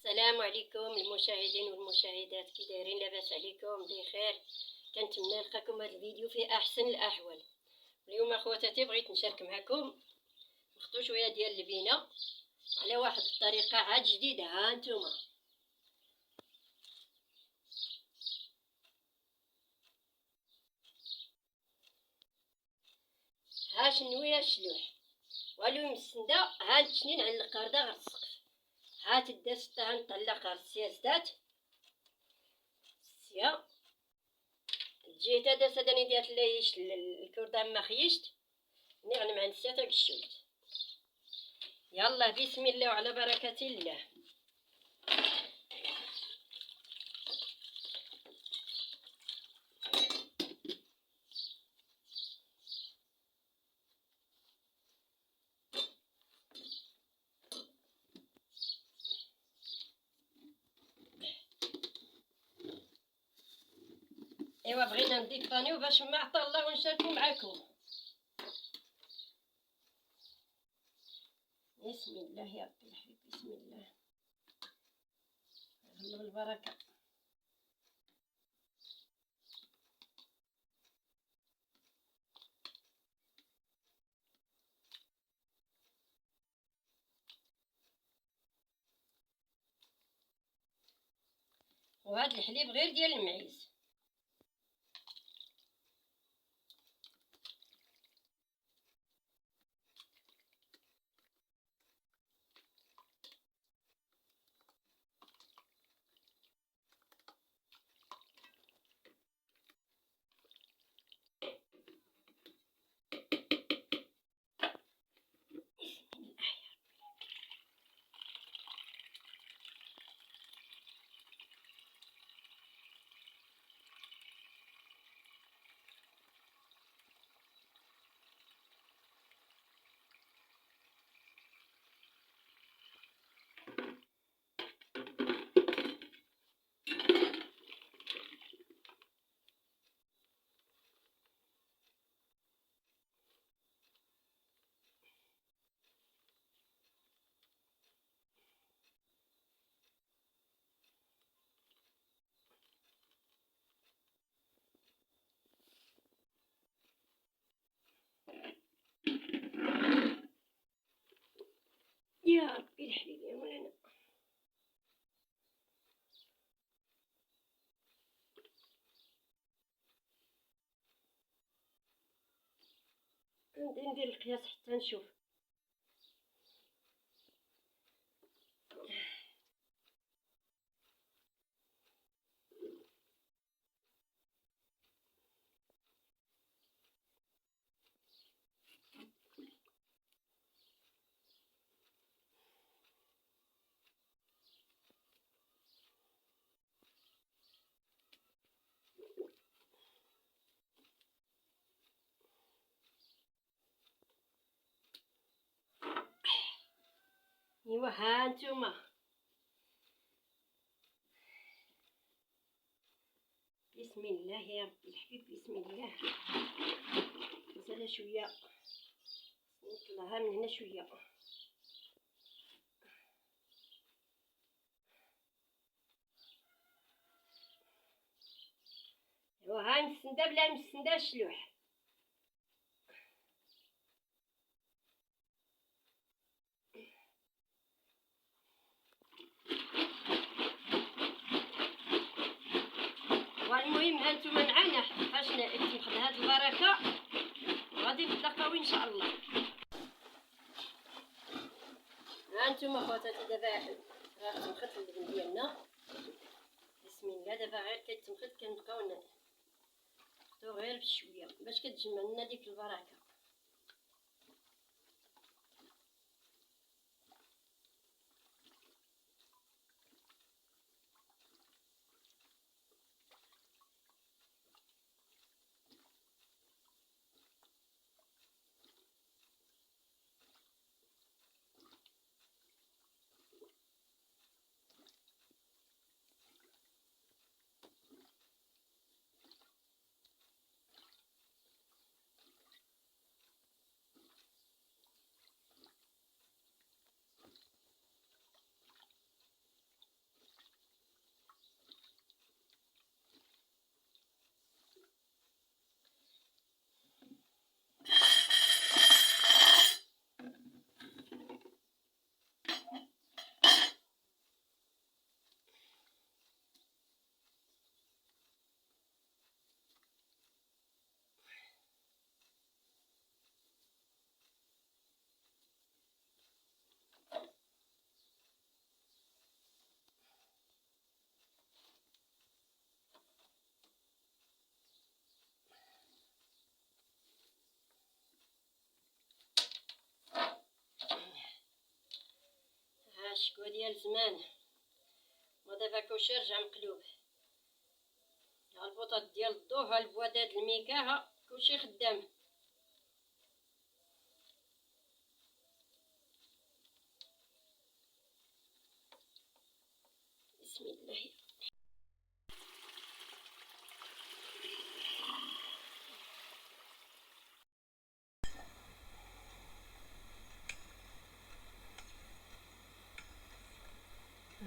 السلام عليكم المشاهدين والمشاهدات، كي دايرين؟ لاباس عليكم؟ بخير. كنتمنى نلقاكم هذا الفيديو في احسن الاحوال. اليوم اخواتاتي بغيت نشارك معكم نخطو شويه ديال اللبينه على واحد الطريقه عاد جديده. ها انتم ها شنويه الشلوح والو مسنده، ها التشنين على القرده غير السقف، ها تداس غنطلق غير السياسات السيا جيت هذا سداني ديال ليش الكرده ما خيشت نغنم عند السياسه بالشوت. يلا بسم الله وعلى بركه الله. ايوا بغينا نديفانيو باش ما عطى الله ونشاركو معاكم. بسم الله يا ربي الحبيب، بسم الله، الله بالبركه. وهاد الحليب غير ديال المعيز. يا ربي الحليب يا مولانا. ندير القياس حتى نشوف. ايوا ها انتوما بسم الله يا ربي الحبيب، بسم الله. مازال شويه نطلعها من هنا شويه. ايوا ها مسنده بلا مسنده الشلوح. والمهم ها نتوما معانا فاش ناخذ هاد البركه غادي نتلاقاو ان شاء الله. ها نتوما خواتاتي دابا راه تمخت اللبن ديالنا. بسم الله. دابا غير كيتمخت كنبقاو ناخدو غير بشويه باش كتجمع لنا ديك البركه. الشكوى ديال زمان، ودابا كلشي رجع مقلوب. ها البوطات ديال الضو، ها البوادات الميكا، ها كلشي خدام. بسم الله.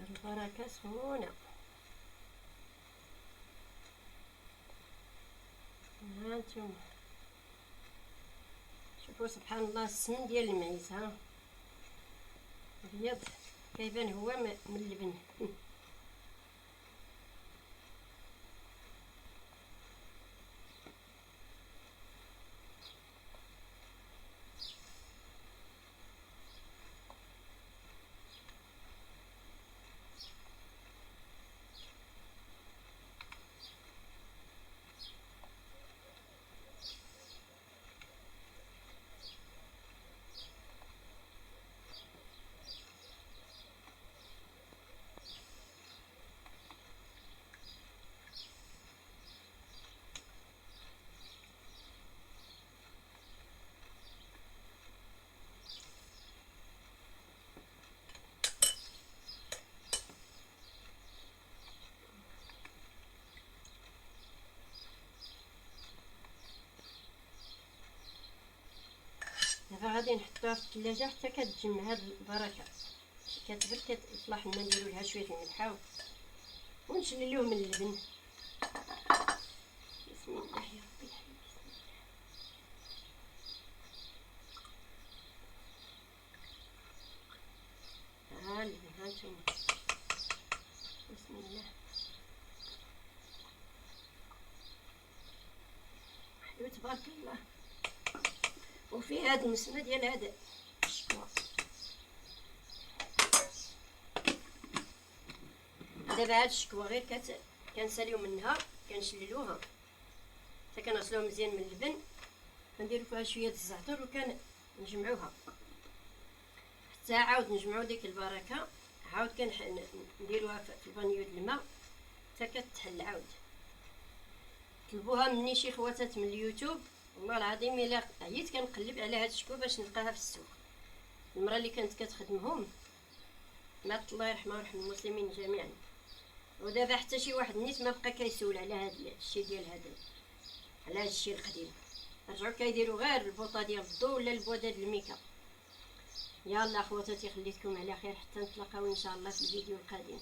البركة سخونة. هانتوما شوفوا سبحان الله السمن ديال المعيز، ها ابيض كيبان هو من اللبن. دابا غادي نحطوها في الثلاجه حتى كتجمع هاد البركه، كتبرد كيطلع لنا، نديرو لها شويه الملحه ونشللوه من اللبن. بسم الله يا ربي الحمد. ها اللبن، ها نتوما بسم الله. حلو تبارك الله. وفي هاد المسمى ديال هاد الشكوى. دابا هاد الشكوى غير كنساليو منها، كنشللوها حتى كنغسلوها مزيان من اللبن، كنديرو فيها شويه الزعتر وكنجمعوها حتى عاود نجمعو ديك البركه، عاود نديروها في البانيو د الماء حتى كتحل. عاود طلبوها مني شي خواتات من اليوتيوب، والله العظيم الا عييت كنقلب على هاد الشكوى باش نلقاها في السوق. المراه اللي كانت كتخدمهم مات الله يرحمها ويرحم المسلمين جميعا، ودابا حتى شي واحد نيت ما بقى كيسول على هاد الشيء ديال على هاد الشيء القديم. رجعوا كيديروا غير البوطه ديال الضو ولا البوده ديال الميكا. يلا خواتاتي خليتكم على خير حتى نتلاقاو ان شاء الله في الفيديو القادم.